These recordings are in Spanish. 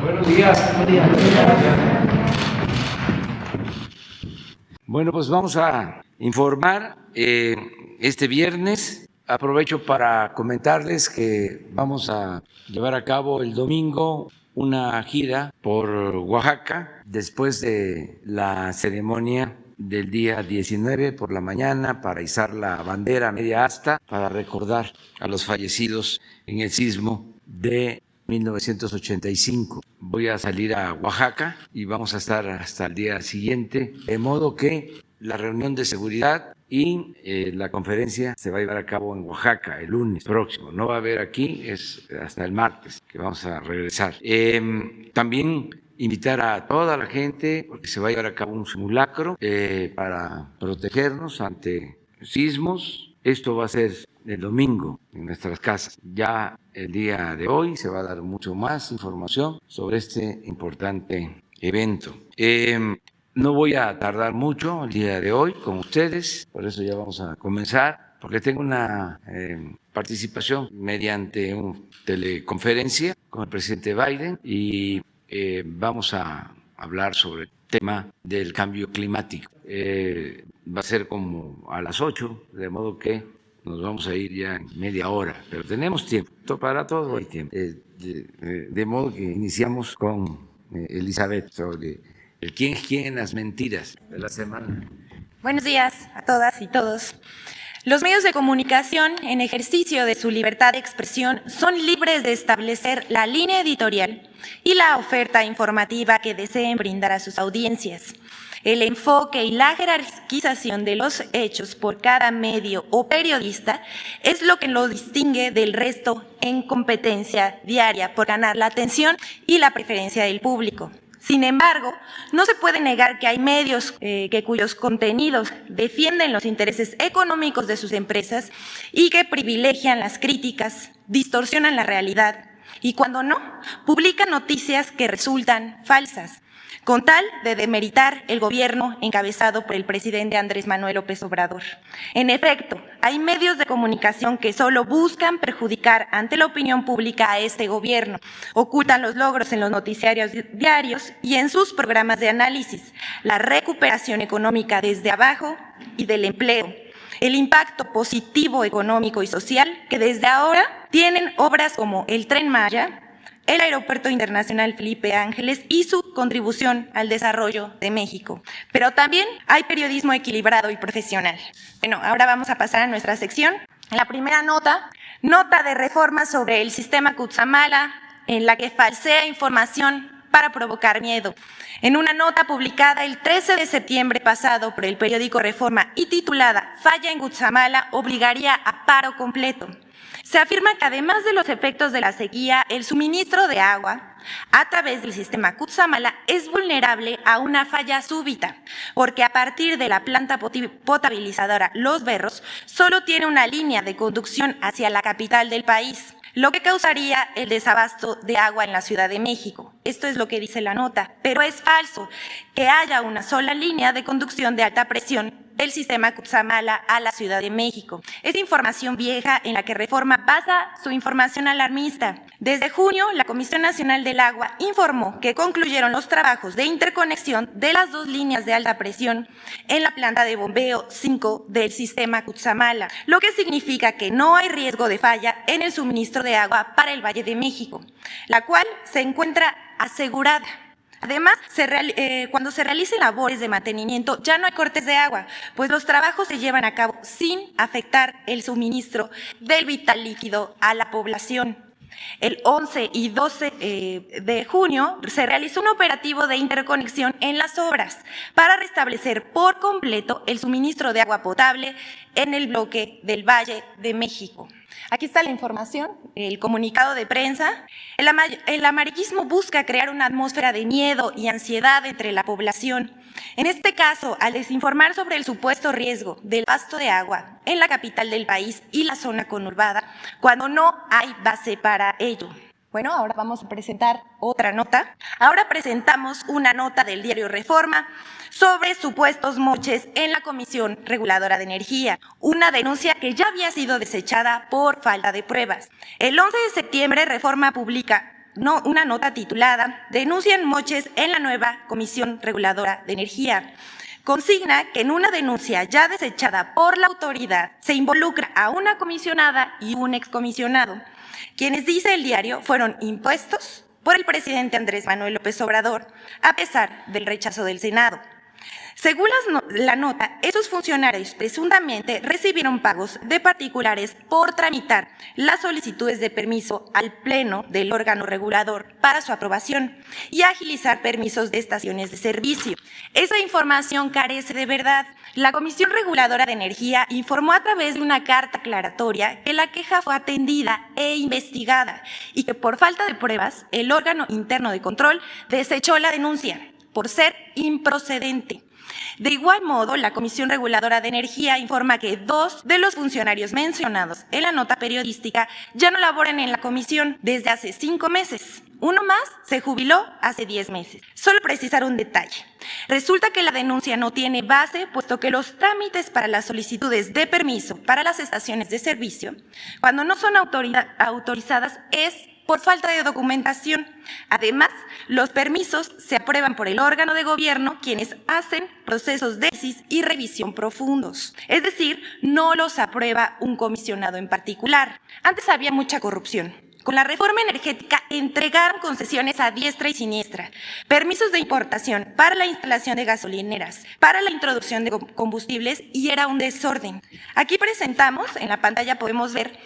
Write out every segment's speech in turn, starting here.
Buenos días. Buenos días. Bueno, pues vamos a informar este viernes. Aprovecho para comentarles que vamos a llevar a cabo el domingo una gira por Oaxaca después de la ceremonia del día 19 por la mañana para izar la bandera media asta para recordar a los fallecidos en el sismo de 1985. Voy a salir a Oaxaca y vamos a estar hasta el día siguiente, de modo que la reunión de seguridad y la conferencia se va a llevar a cabo en Oaxaca el lunes próximo. No va a haber aquí, es hasta el martes que vamos a regresar. También invitar a toda la gente, porque se va a llevar a cabo un simulacro para protegernos ante sismos. Esto va a ser el domingo en nuestras casas. Ya el día de hoy se va a dar mucho más información sobre este importante evento. No voy a tardar mucho el día de hoy con ustedes, por eso ya vamos a comenzar, porque tengo una participación mediante una teleconferencia con el presidente Biden y vamos a hablar sobre el tema del cambio climático. Va a ser como a las 8, de modo que nos vamos a ir ya en media hora, pero tenemos tiempo, para todo hay tiempo. De modo que iniciamos con Elizabeth sobre el quién es quién en las mentiras de la semana. Buenos días a todas y todos. Los medios de comunicación, en ejercicio de su libertad de expresión, son libres de establecer la línea editorial y la oferta informativa que deseen brindar a sus audiencias. El enfoque y la jerarquización de los hechos por cada medio o periodista es lo que lo distingue del resto en competencia diaria por ganar la atención y la preferencia del público. Sin embargo, no se puede negar que hay medios cuyos contenidos defienden los intereses económicos de sus empresas y que privilegian las críticas, distorsionan la realidad y, cuando no, publican noticias que resultan falsas, con tal de demeritar el gobierno encabezado por el presidente Andrés Manuel López Obrador. En efecto, hay medios de comunicación que solo buscan perjudicar ante la opinión pública a este gobierno, ocultan los logros en los noticiarios diarios y en sus programas de análisis, la recuperación económica desde abajo y del empleo, el impacto positivo económico y social que desde ahora tienen obras como el Tren Maya, el Aeropuerto Internacional Felipe Ángeles y su contribución al desarrollo de México. Pero también hay periodismo equilibrado y profesional. Bueno, ahora vamos a pasar a nuestra sección. La primera nota de reforma sobre el sistema Cutzamala, en la que falsea información para provocar miedo. En una nota publicada el 13 de septiembre pasado por el periódico Reforma y titulada "Falla en Cutzamala obligaría a paro completo", se afirma que además de los efectos de la sequía, el suministro de agua a través del sistema Cutzamala es vulnerable a una falla súbita, porque a partir de la planta potabilizadora Los Berros solo tiene una línea de conducción hacia la capital del país, lo que causaría el desabasto de agua en la Ciudad de México. Esto es lo que dice la nota, pero es falso que haya una sola línea de conducción de alta presión del sistema Cutzamala a la Ciudad de México. Es información vieja en la que Reforma basa su información alarmista. Desde junio, la Comisión Nacional del Agua informó que concluyeron los trabajos de interconexión de las dos líneas de alta presión en la planta de bombeo 5 del sistema Cutzamala, lo que significa que no hay riesgo de falla en el suministro de agua para el Valle de México, la cual se encuentra asegurada. Además, cuando se realicen labores de mantenimiento ya no hay cortes de agua, pues los trabajos se llevan a cabo sin afectar el suministro del vital líquido a la población. El 11 y 12 de junio se realizó un operativo de interconexión en las obras para restablecer por completo el suministro de agua potable en el bloque del Valle de México. Aquí está la información, el comunicado de prensa. El amarillismo busca crear una atmósfera de miedo y ansiedad entre la población. En este caso, al desinformar sobre el supuesto riesgo del abasto de agua en la capital del país y la zona conurbada, cuando no hay base para ello. Bueno, ahora vamos a presentar otra nota. Ahora presentamos una nota del diario Reforma sobre supuestos moches en la Comisión Reguladora de Energía, una denuncia que ya había sido desechada por falta de pruebas. El 11 de septiembre, Reforma publica una nota titulada "Denuncian moches en la nueva Comisión Reguladora de Energía". Consigna que en una denuncia ya desechada por la autoridad se involucra a una comisionada y un excomisionado, quienes, dice el diario, fueron impuestos por el presidente Andrés Manuel López Obrador, a pesar del rechazo del Senado. Según la nota, esos funcionarios presuntamente recibieron pagos de particulares por tramitar las solicitudes de permiso al Pleno del órgano regulador para su aprobación y agilizar permisos de estaciones de servicio. Esa información carece de verdad. La Comisión Reguladora de Energía informó a través de una carta aclaratoria que la queja fue atendida e investigada y que por falta de pruebas el órgano interno de control desechó la denuncia por ser improcedente. De igual modo, la Comisión Reguladora de Energía informa que 2 de los funcionarios mencionados en la nota periodística ya no laboran en la comisión desde hace 5 meses. Uno más se jubiló hace 10 meses. Solo precisar un detalle. Resulta que la denuncia no tiene base, puesto que los trámites para las solicitudes de permiso para las estaciones de servicio, cuando no son autorizadas, es por falta de documentación. Además, los permisos se aprueban por el órgano de gobierno, quienes hacen procesos de análisis y revisión profundos. Es decir, no los aprueba un comisionado en particular. Antes había mucha corrupción. Con la reforma energética entregaron concesiones a diestra y siniestra, permisos de importación para la instalación de gasolineras, para la introducción de combustibles, y era un desorden. Aquí presentamos, en la pantalla podemos ver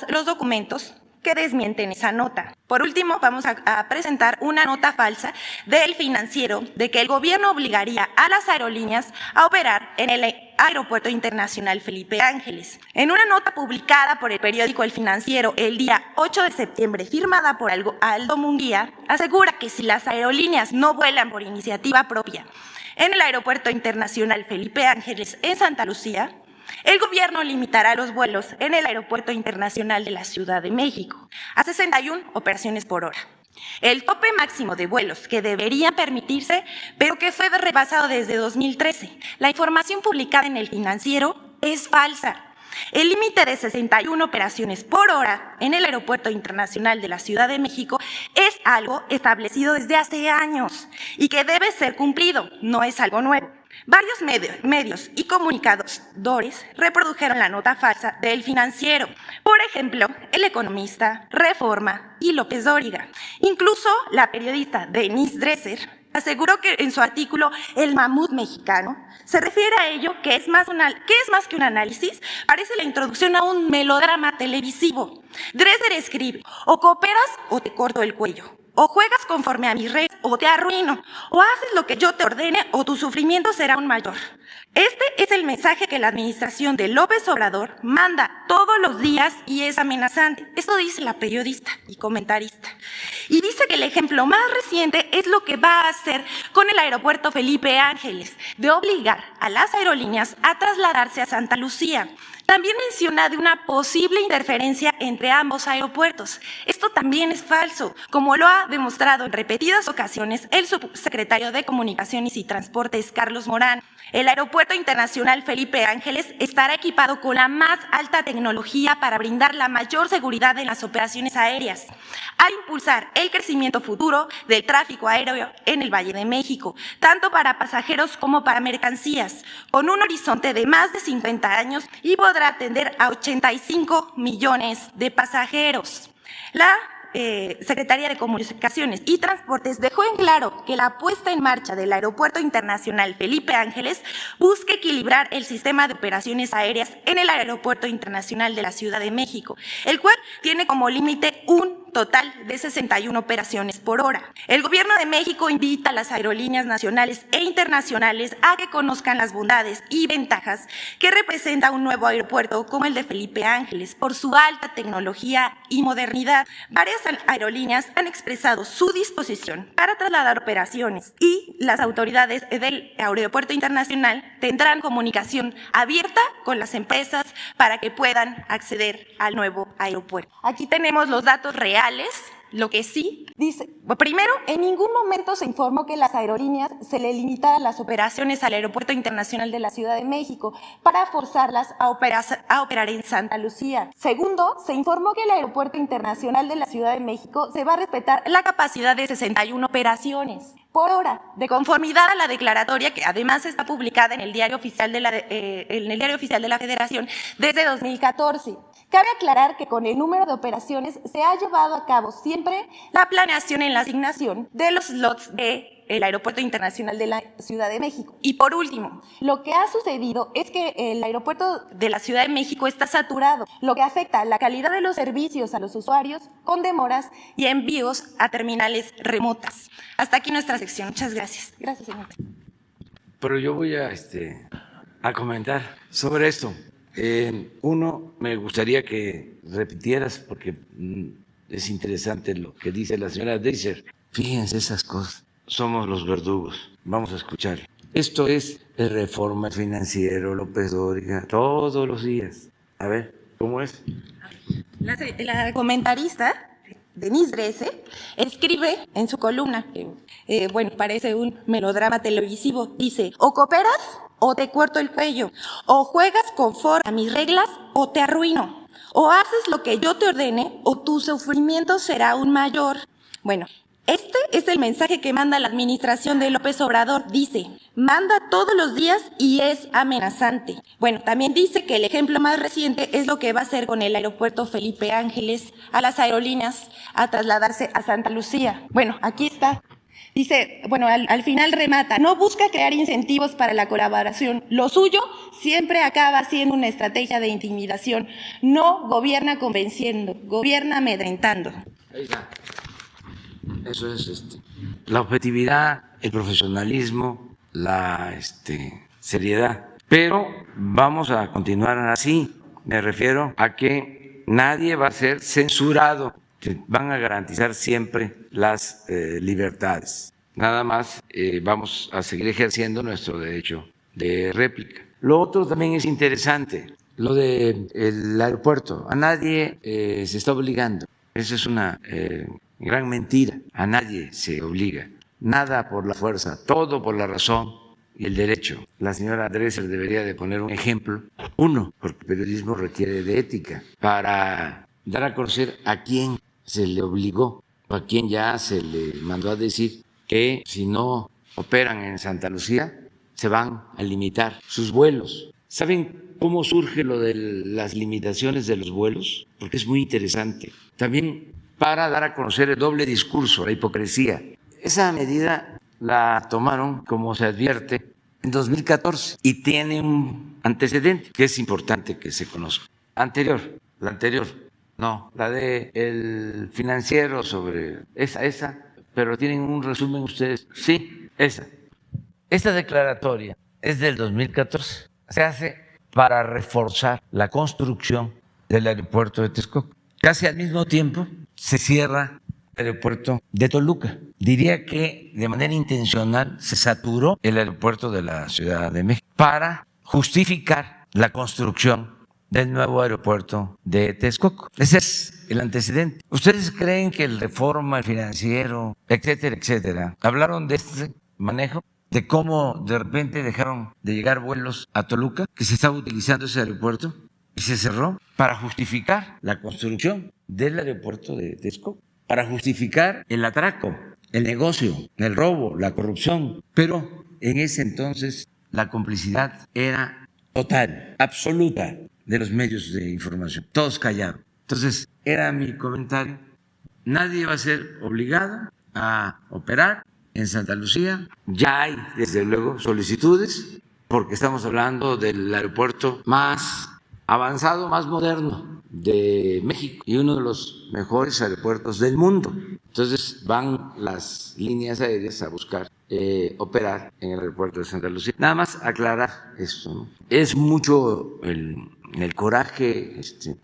los documentos que desmienten esa nota. Por último, vamos a presentar una nota falsa del Financiero de que el gobierno obligaría a las aerolíneas a operar en el Aeropuerto Internacional Felipe Ángeles. En una nota publicada por el periódico El Financiero el día 8 de septiembre, firmada por Aldo Munguía, asegura que si las aerolíneas no vuelan por iniciativa propia en el Aeropuerto Internacional Felipe Ángeles en Santa Lucía, el gobierno limitará los vuelos en el Aeropuerto Internacional de la Ciudad de México a 61 operaciones por hora. El tope máximo de vuelos que deberían permitirse, pero que fue rebasado desde 2013. La información publicada en El Financiero es falsa. El límite de 61 operaciones por hora en el Aeropuerto Internacional de la Ciudad de México es algo establecido desde hace años y que debe ser cumplido, no es algo nuevo. Varios medios y comunicadores reprodujeron la nota falsa del Financiero. Por ejemplo, El Economista, Reforma y López Dóriga. Incluso la periodista Denise Dresser aseguró que en su artículo "El mamut mexicano" se refiere a ello, que es más que un análisis, parece la introducción a un melodrama televisivo. Dresser escribe: "O cooperas o te corto el cuello. O juegas conforme a mis reglas o te arruino. O haces lo que yo te ordene o tu sufrimiento será aún mayor". Este es el mensaje que la administración de López Obrador manda todos los días y es amenazante. Esto dice la periodista y comentarista. Y dice que el ejemplo más reciente es lo que va a hacer con el Aeropuerto Felipe Ángeles, de obligar a las aerolíneas a trasladarse a Santa Lucía. También menciona de una posible interferencia entre ambos aeropuertos. Esto también es falso, como lo ha demostrado en repetidas ocasiones el subsecretario de Comunicaciones y Transportes, Carlos Morán. El Aeropuerto Internacional Felipe Ángeles estará equipado con la más alta tecnología para brindar la mayor seguridad en las operaciones aéreas, al impulsar el crecimiento futuro del tráfico aéreo en el Valle de México, tanto para pasajeros como para mercancías, con un horizonte de más de 50 años y podrá atender a 85 millones de pasajeros. La Secretaría de Comunicaciones y Transportes dejó en claro que la puesta en marcha del Aeropuerto Internacional Felipe Ángeles busca equilibrar el sistema de operaciones aéreas en el Aeropuerto Internacional de la Ciudad de México, el cual tiene como límite un total de 61 operaciones por hora. El Gobierno de México invita a las aerolíneas nacionales e internacionales a que conozcan las bondades y ventajas que representa un nuevo aeropuerto como el de Felipe Ángeles por su alta tecnología y modernidad. Varias aerolíneas han expresado su disposición para trasladar operaciones y las autoridades del Aeropuerto Internacional tendrán comunicación abierta con las empresas para que puedan acceder al nuevo aeropuerto. Aquí tenemos los datos reales Lo que sí, dice, primero, en ningún momento se informó que las aerolíneas se le limitaran las operaciones al Aeropuerto Internacional de la Ciudad de México para forzarlas a operar en Santa Lucía. Segundo, se informó que el Aeropuerto Internacional de la Ciudad de México se va a respetar la capacidad de 61 operaciones por hora, de conformidad a la declaratoria que además está publicada en el Diario Oficial de la Federación desde 2014. Cabe aclarar que con el número de operaciones se ha llevado a cabo siempre la planeación en la asignación de los slots del Aeropuerto Internacional de la Ciudad de México. Y por último, lo que ha sucedido es que el Aeropuerto de la Ciudad de México está saturado, lo que afecta la calidad de los servicios a los usuarios con demoras y envíos a terminales remotas. Hasta aquí nuestra sección. Muchas gracias. Gracias, señor. Pero yo voy a comentar sobre esto. Uno, me gustaría que repitieras, porque es interesante lo que dice la señora Dreiser. Fíjense esas cosas. Somos los verdugos. Vamos a escuchar. Esto es el Reforma Financiero, López Dóriga, todos los días. A ver, ¿cómo es? La comentarista Denise Dresser escribe en su columna, parece un melodrama televisivo, dice: o cooperas o te corto el cuello, o juegas conforme a mis reglas o te arruino, o haces lo que yo te ordene o tu sufrimiento será aún mayor. Bueno, este es el mensaje que manda la administración de López Obrador. Dice, manda todos los días y es amenazante. Bueno, también dice que el ejemplo más reciente es lo que va a hacer con el aeropuerto Felipe Ángeles a las aerolíneas a trasladarse a Santa Lucía. Bueno, aquí está. Dice, al final remata, no busca crear incentivos para la colaboración. Lo suyo siempre acaba siendo una estrategia de intimidación. No gobierna convenciendo, gobierna amedrentando. Ahí está. Eso es la objetividad, el profesionalismo, la seriedad. Pero vamos a continuar así. Me refiero a que nadie va a ser censurado. Que van a garantizar siempre las libertades. Nada más vamos a seguir ejerciendo nuestro derecho de réplica. Lo otro también es interesante, lo del aeropuerto. A nadie se está obligando. Esa es una gran mentira. A nadie se obliga. Nada por la fuerza, todo por la razón y el derecho. La señora Dresser debería de poner un ejemplo. Uno, porque el periodismo requiere de ética para dar a conocer a quién se le obligó o a quién ya se le mandó a decir que si no operan en Santa Lucía se van a limitar sus vuelos. ¿Saben cómo surge lo de las limitaciones de los vuelos? Porque es muy interesante. También para dar a conocer el doble discurso, la hipocresía. Esa medida la tomaron, como se advierte, en 2014 y tiene un antecedente que es importante que se conozca. La anterior. No, la de el financiero sobre esa, pero tienen un resumen ustedes. Sí, esa. Esta declaratoria es del 2014. Se hace para reforzar la construcción del aeropuerto de Texcoco. Casi al mismo tiempo se cierra el aeropuerto de Toluca. Diría que de manera intencional se saturó el aeropuerto de la Ciudad de México para justificar la construcción del nuevo aeropuerto de Texcoco. Ese es el antecedente. ¿Ustedes creen que el Reforma, el Financiero, etcétera, etcétera, hablaron de este manejo? ¿De cómo de repente dejaron de llegar vuelos a Toluca, que se estaba utilizando ese aeropuerto y se cerró para justificar la construcción del aeropuerto de Texcoco, para justificar el atraco, el negocio, el robo, la corrupción? Pero en ese entonces la complicidad era total, absoluta, de los medios de información, todos callados. Entonces, era mi comentario. Nadie va a ser obligado a operar en Santa Lucía. Ya hay, desde luego, solicitudes, porque estamos hablando del aeropuerto más avanzado, más moderno de México y uno de los mejores aeropuertos del mundo. Entonces, van las líneas aéreas a buscar operar en el aeropuerto de Santa Lucía. Nada más aclarar esto, ¿no? Es mucho el coraje,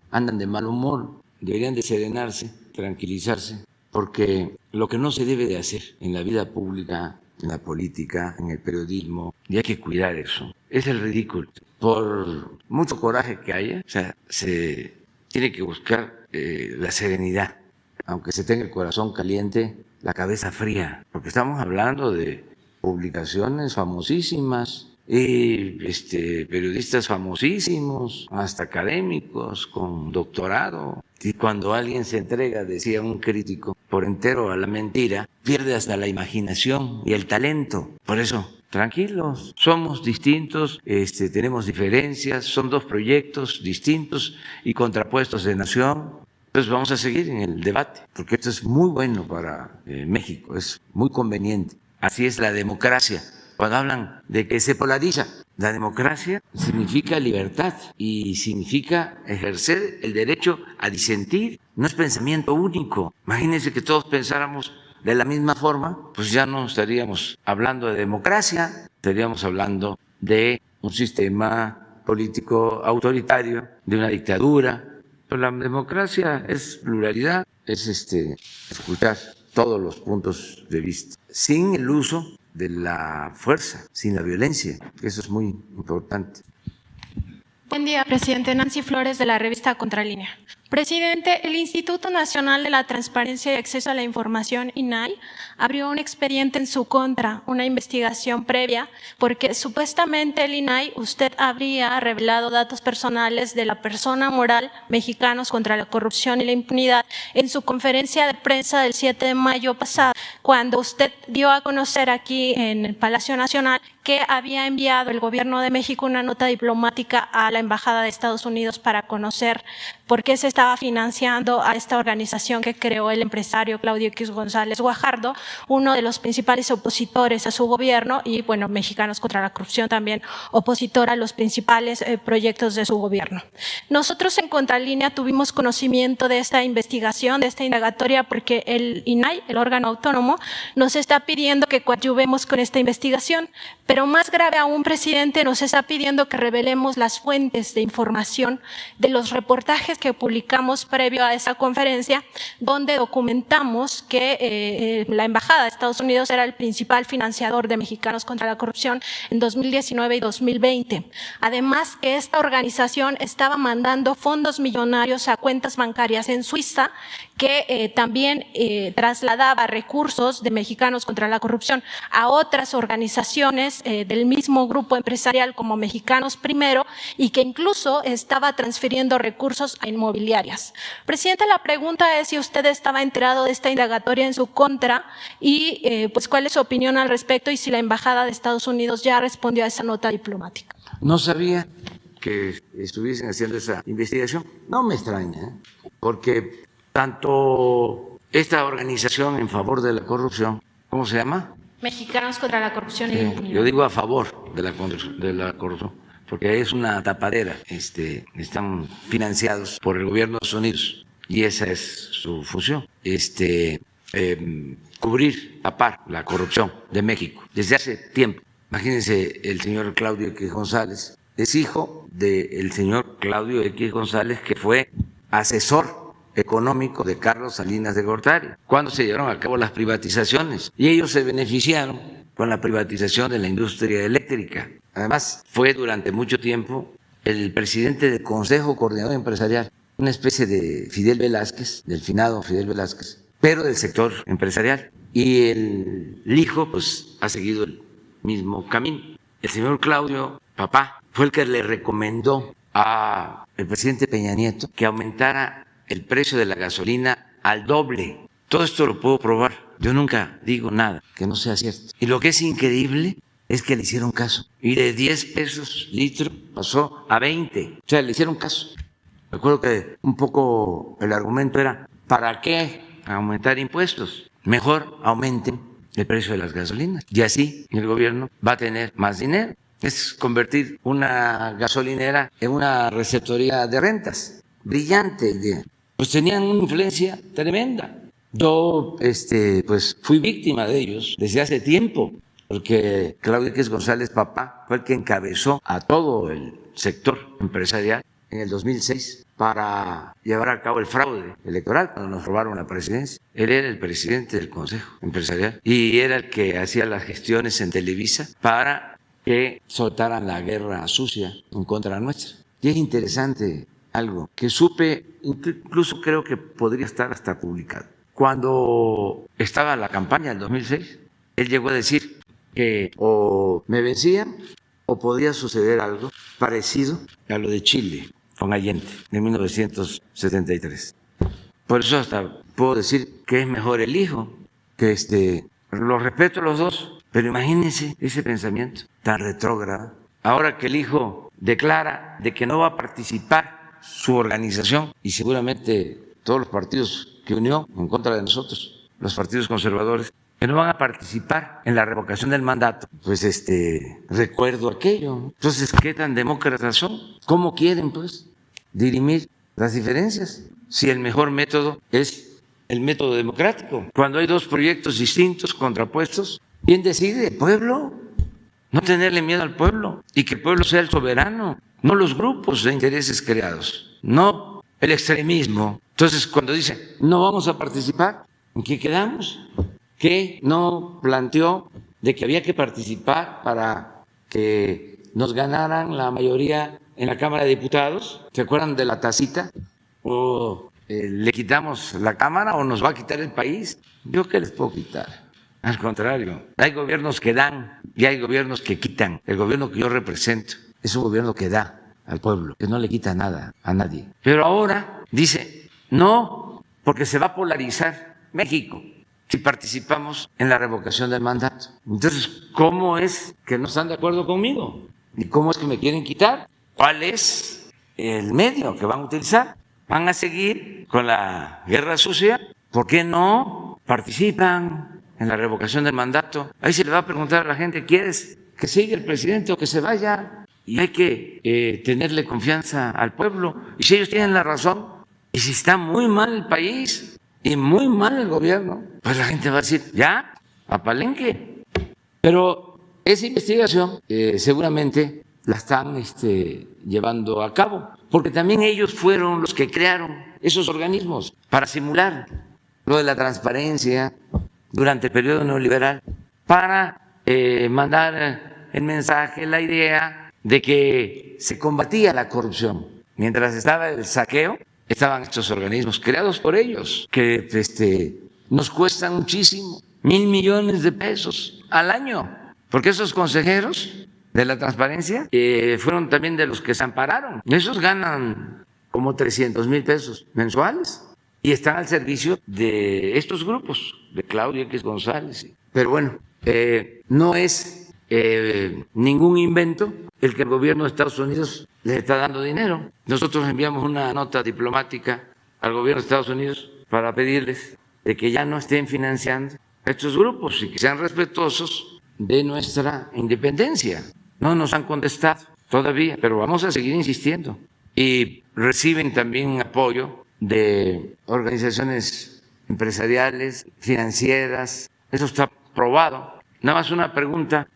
andan de mal humor, deberían de serenarse, tranquilizarse, porque lo que no se debe de hacer en la vida pública, en la política, en el periodismo, y hay que cuidar eso, es el ridículo. Por mucho coraje que haya, se tiene que buscar la serenidad aunque se tenga el corazón caliente, la cabeza fría, porque estamos hablando de publicaciones famosísimas y periodistas famosísimos, hasta académicos con doctorado. Y cuando alguien se entrega, decía un crítico, por entero a la mentira, pierde hasta la imaginación y el talento. Por eso, tranquilos, somos distintos, tenemos diferencias, son dos proyectos distintos y contrapuestos de nación. Entonces vamos a seguir en el debate, porque esto es muy bueno para México, es muy conveniente. Así es la democracia. Cuando hablan de que se polariza, la democracia significa libertad y significa ejercer el derecho a disentir. No es pensamiento único. Imagínense que todos pensáramos de la misma forma, pues ya no estaríamos hablando de democracia, estaríamos hablando de un sistema político autoritario, de una dictadura. Pero la democracia es pluralidad, es escuchar todos los puntos de vista, sin el uso de la fuerza, sin la violencia. Eso es muy importante. Buen día, presidente. Nancy Flores, de la revista Contralínea. Presidente, el Instituto Nacional de la Transparencia y Acceso a la Información, INAI, abrió un expediente en su contra, una investigación previa, porque supuestamente el INAI, usted habría revelado datos personales de la persona moral Mexicanos contra la Corrupción y la Impunidad en su conferencia de prensa del 7 de mayo pasado, cuando usted dio a conocer aquí en el Palacio Nacional que había enviado el Gobierno de México una nota diplomática a la Embajada de Estados Unidos para conocer por qué se estaba financiando a esta organización que creó el empresario Claudio X González Guajardo, uno de los principales opositores a su gobierno y, bueno, Mexicanos contra la Corrupción también opositor a los principales proyectos de su gobierno. Nosotros en Contralínea tuvimos conocimiento de esta investigación, de esta indagatoria, porque el INAI, el órgano autónomo, nos está pidiendo que coadyuvemos con esta investigación, pero más grave aún, presidente, nos está pidiendo que revelemos las fuentes de información de los reportajes que publicamos previo a esa conferencia, donde documentamos que la Embajada de Estados Unidos era el principal financiador de Mexicanos contra la Corrupción en 2019 y 2020. Además, que esta organización estaba mandando fondos millonarios a cuentas bancarias en Suiza, que también trasladaba recursos de Mexicanos contra la Corrupción a otras organizaciones del mismo grupo empresarial como Mexicanos Primero, y que incluso estaba transfiriendo recursos a inmobiliarias. Presidente, la pregunta es si usted estaba enterado de esta indagatoria en su contra y pues cuál es su opinión al respecto y si la Embajada de Estados Unidos ya respondió a esa nota diplomática. No sabía que estuviesen haciendo esa investigación. No me extraña, porque tanto esta organización en favor de la corrupción, ¿cómo se llama? Mexicanos contra la Corrupción y la Impunidad. Yo digo a favor de la corrupción, porque es una tapadera. Están financiados por el gobierno de Estados Unidos y esa es su función, cubrir, tapar la corrupción de México desde hace tiempo. Imagínense, el señor Claudio X González es hijo del señor Claudio X González, que fue asesor económico de Carlos Salinas de Gortari cuando se llevaron a cabo las privatizaciones, y ellos se beneficiaron con la privatización de la industria eléctrica. Además, fue durante mucho tiempo el presidente del Consejo Coordinador Empresarial, una especie de Fidel Velázquez, del finado Fidel Velázquez, pero del sector empresarial, y el hijo pues ha seguido el mismo camino. El señor Claudio, papá, fue el que le recomendó al presidente Peña Nieto que aumentara el precio de la gasolina al doble. Todo esto lo puedo probar. Yo nunca digo nada que no sea cierto. Y lo que es increíble es que le hicieron caso. Y de 10 pesos litro pasó a 20. O sea, le hicieron caso. Recuerdo que un poco el argumento era, ¿para qué aumentar impuestos? Mejor aumenten el precio de las gasolinas. Y así el gobierno va a tener más dinero. Es convertir una gasolinera en una receptoría de rentas. Brillante idea. Pues tenían una influencia tremenda. Yo pues fui víctima de ellos desde hace tiempo, porque Claudio X González, papá, fue el que encabezó a todo el sector empresarial en el 2006 para llevar a cabo el fraude electoral cuando nos robaron la presidencia. Él era el presidente del Consejo Empresarial y era el que hacía las gestiones en Televisa para que soltaran la guerra sucia en contra nuestra. Y es interesante algo que supe, incluso creo que podría estar hasta publicado. cuando estaba la campaña del 2006, él llegó a decir que o me vencían o podía suceder algo parecido a lo de Chile con Allende de 1973. Por eso hasta puedo decir que es mejor el hijo, que los respeto a los dos, pero imagínense ese pensamiento tan retrógrado. Ahora que el hijo declara de que no va a participar su organización y seguramente todos los partidos que unió en contra de nosotros, los partidos conservadores, que no van a participar en la revocación del mandato, pues recuerdo aquello. Entonces, ¿qué tan demócratas son? ¿Cómo quieren, pues, dirimir las diferencias? Si el mejor método es el método democrático. Cuando hay dos proyectos distintos, contrapuestos, ¿quién decide? El pueblo. No tenerle miedo al pueblo y que el pueblo sea el soberano, no los grupos de intereses creados, no el extremismo. Entonces, cuando dice, no vamos a participar, ¿en qué quedamos? ¿Qué no planteó de que había que participar para que nos ganaran la mayoría en la Cámara de Diputados? ¿Se acuerdan de la tacita? ¿O le quitamos la Cámara o nos va a quitar el país? ¿Yo qué les puedo quitar? Al contrario, hay gobiernos que dan y hay gobiernos que quitan. El gobierno que yo represento es un gobierno que da al pueblo, que no le quita nada a nadie. Pero ahora dice, no, porque se va a polarizar México si participamos en la revocación del mandato. Entonces, ¿cómo es que no están de acuerdo conmigo? ¿Y cómo es que me quieren quitar? ¿Cuál es el medio que van a utilizar? ¿Van a seguir con la guerra sucia? ¿Por qué no participan en la revocación del mandato? Ahí se le va a preguntar a la gente, ¿quieres que siga el presidente o que se vaya? Y hay que tenerle confianza al pueblo. Y si ellos tienen la razón, y si está muy mal el país y muy mal el gobierno, pues la gente va a decir, ya, a Palenque. Pero esa investigación seguramente la están llevando a cabo, porque también ellos fueron los que crearon esos organismos para simular lo de la transparencia durante el periodo neoliberal, para mandar el mensaje, la idea de que se combatía la corrupción. Mientras estaba el saqueo, estaban estos organismos creados por ellos, que nos cuestan muchísimo, 1,000 millones de pesos al año, porque esos consejeros de la transparencia fueron también de los que se ampararon. Esos ganan como 300,000 pesos mensuales y están al servicio de estos grupos, de Claudio X González. Pero bueno, no es ningún invento el que el gobierno de Estados Unidos les está dando dinero. Nosotros enviamos una nota diplomática al gobierno de Estados Unidos para pedirles de que ya no estén financiando a estos grupos y que sean respetuosos de nuestra independencia. No nos han contestado todavía, pero vamos a seguir insistiendo. Y reciben también apoyo de organizaciones empresariales, financieras. Eso está probado. Nada más una pregunta,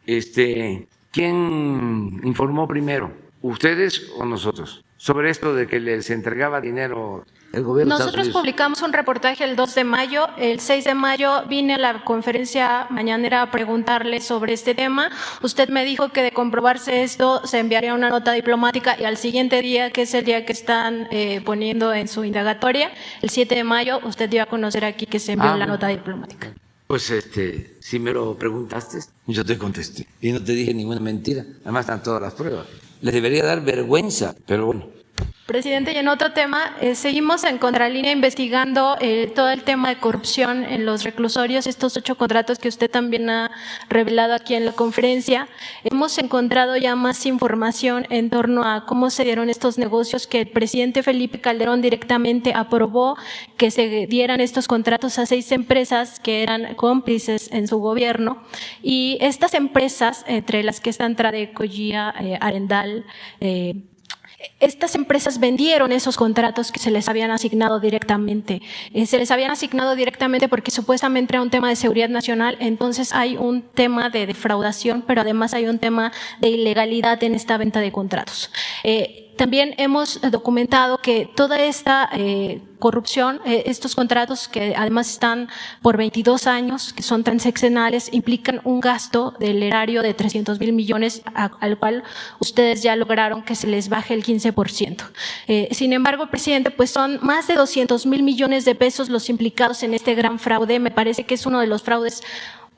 ¿quién informó primero, ustedes o nosotros, sobre esto de que les entregaba dinero el gobierno de Estados Nosotros Unidos? publicamos un reportaje el 2 de mayo, el 6 de mayo vine a la conferencia mañanera a preguntarle sobre este tema. Usted me dijo que de comprobarse esto se enviaría una nota diplomática y al siguiente día, que es el día que están poniendo en su indagatoria, el 7 de mayo, usted dio a conocer aquí que se envió la nota diplomática. Pues si me lo preguntaste, yo te contesté y no te dije ninguna mentira. Además están todas las pruebas. Les debería dar vergüenza, pero bueno. Presidente, y en otro tema, seguimos en Contralínea investigando todo el tema de corrupción en los reclusorios, estos 8 contratos que usted también ha revelado aquí en la conferencia. Hemos encontrado ya más información en torno a cómo se dieron estos negocios, que el presidente Felipe Calderón directamente aprobó que se dieran estos contratos a 6 empresas que eran cómplices en su gobierno. Y estas empresas, entre las que están Tradeco, GIA, Arendal, estas empresas vendieron esos contratos que se les habían asignado directamente. Se les habían asignado directamente porque supuestamente era un tema de seguridad nacional, entonces hay un tema de defraudación, pero además hay un tema de ilegalidad en esta venta de contratos. También hemos documentado que toda esta corrupción, estos contratos que además están por 22 años, que son transeccionales, implican un gasto del erario de 300,000 millones, al cual ustedes ya lograron que se les baje el 15%. Sin embargo, presidente, pues son más de 200,000 millones de pesos los implicados en este gran fraude. Me parece que es uno de los fraudes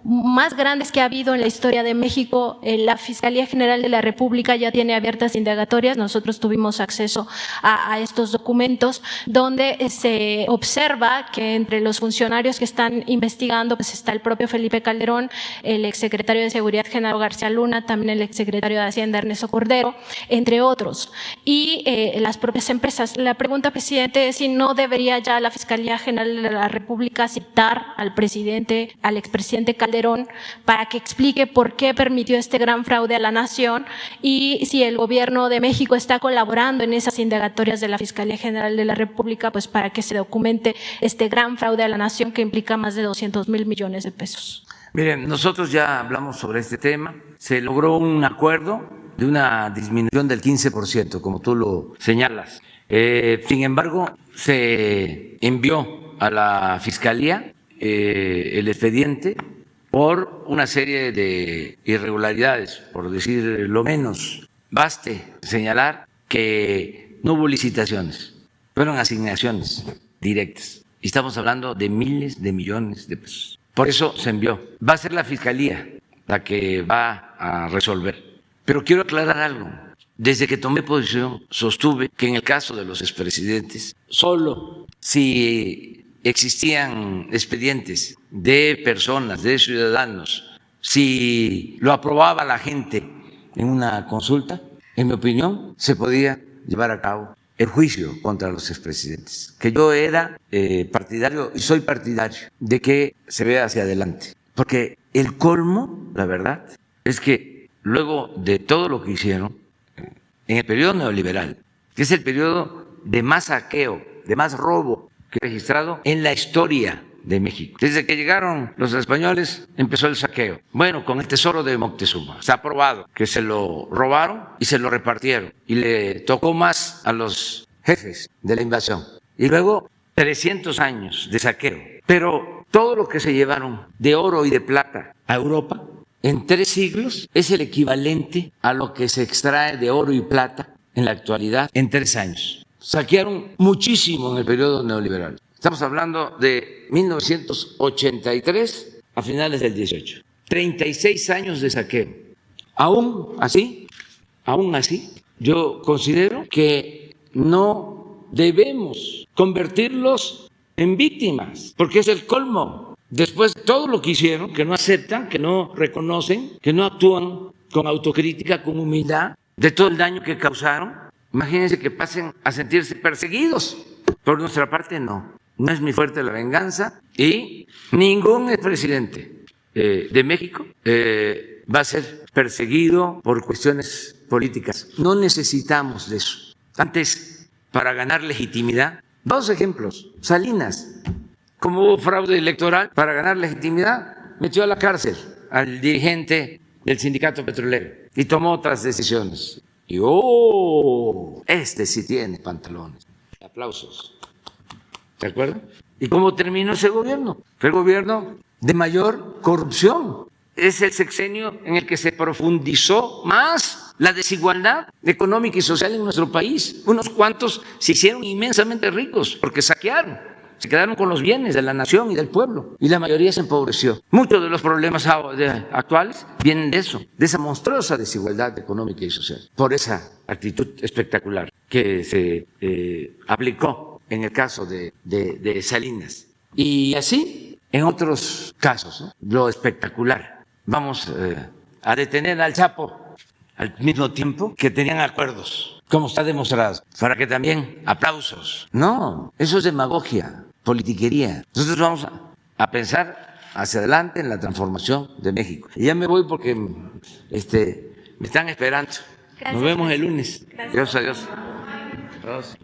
más grandes que ha habido en la historia de México. La Fiscalía General de la República ya tiene abiertas indagatorias. Nosotros tuvimos acceso a estos documentos donde se observa que entre los funcionarios que están investigando pues está el propio Felipe Calderón, el exsecretario de Seguridad Genaro García Luna, también el exsecretario de Hacienda Ernesto Cordero, entre otros, y las propias empresas. La pregunta, presidente, es si no debería ya la Fiscalía General de la República citar al presidente, al expresidente Calderón, para que explique por qué permitió este gran fraude a la nación y si el gobierno de México está colaborando en esas indagatorias de la Fiscalía General de la República, pues para que se documente este gran fraude a la nación que implica más de 200,000 millones de pesos. Miren, nosotros ya hablamos sobre este tema, se logró un acuerdo de una disminución del 15%, como tú lo señalas. Sin embargo, se envió a la Fiscalía el expediente por una serie de irregularidades, por decir lo menos. Baste señalar que no hubo licitaciones, fueron asignaciones directas. Y estamos hablando de miles de millones de pesos. Por eso se envió. Va a ser la Fiscalía la que va a resolver. Pero quiero aclarar algo. Desde que tomé posición, sostuve que en el caso de los expresidentes, solo si existían expedientes de personas, de ciudadanos, si lo aprobaba la gente en una consulta, en mi opinión, se podía llevar a cabo el juicio contra los expresidentes. Que yo era partidario y soy partidario de que se vea hacia adelante. Porque el colmo, la verdad, es que luego de todo lo que hicieron en el periodo neoliberal, que es el periodo de más saqueo, de más robo que he registrado en la historia de México. Desde que llegaron los españoles empezó el saqueo. Bueno, con el tesoro de Moctezuma. Está probado que se lo robaron y se lo repartieron. Y le tocó más a los jefes de la invasión. Y luego 300 años de saqueo. Pero todo lo que se llevaron de oro y de plata a Europa en 3 siglos es el equivalente a lo que se extrae de oro y plata en la actualidad en 3 años. Saquearon muchísimo en el periodo neoliberal. Estamos hablando de 1983 a finales del 18. 36 años de saqueo. Aún así, yo considero que no debemos convertirlos en víctimas, porque es el colmo. Después de todo lo que hicieron, que no aceptan, que no reconocen, que no actúan con autocrítica, con humildad, de todo el daño que causaron, imagínense que pasen a sentirse perseguidos. Por nuestra parte, no. No es muy fuerte la venganza y ningún expresidente de México va a ser perseguido por cuestiones políticas. No necesitamos de eso. Antes, para ganar legitimidad, 2 ejemplos. Salinas, como hubo fraude electoral, para ganar legitimidad, metió a la cárcel al dirigente del sindicato petrolero y tomó otras decisiones. Y este sí tiene pantalones. Aplausos. ¿Se acuerdan? ¿Y cómo terminó ese gobierno? Fue el gobierno de mayor corrupción. Es el sexenio en el que se profundizó más la desigualdad económica y social en nuestro país. Unos cuantos se hicieron inmensamente ricos porque saquearon, se quedaron con los bienes de la nación y del pueblo, y la mayoría se empobreció. Muchos de los problemas actuales vienen de eso, de esa monstruosa desigualdad económica y social, por esa actitud espectacular que se aplicó en el caso de Salinas. Y así en otros casos, ¿no? Lo espectacular. Vamos a detener al Chapo al mismo tiempo que tenían acuerdos, como está demostrado, para que también aplausos. No, eso es demagogia, politiquería. Nosotros vamos a pensar hacia adelante en la transformación de México. Y ya me voy porque me están esperando. Gracias. Nos vemos el lunes. Gracias a Dios. Adiós.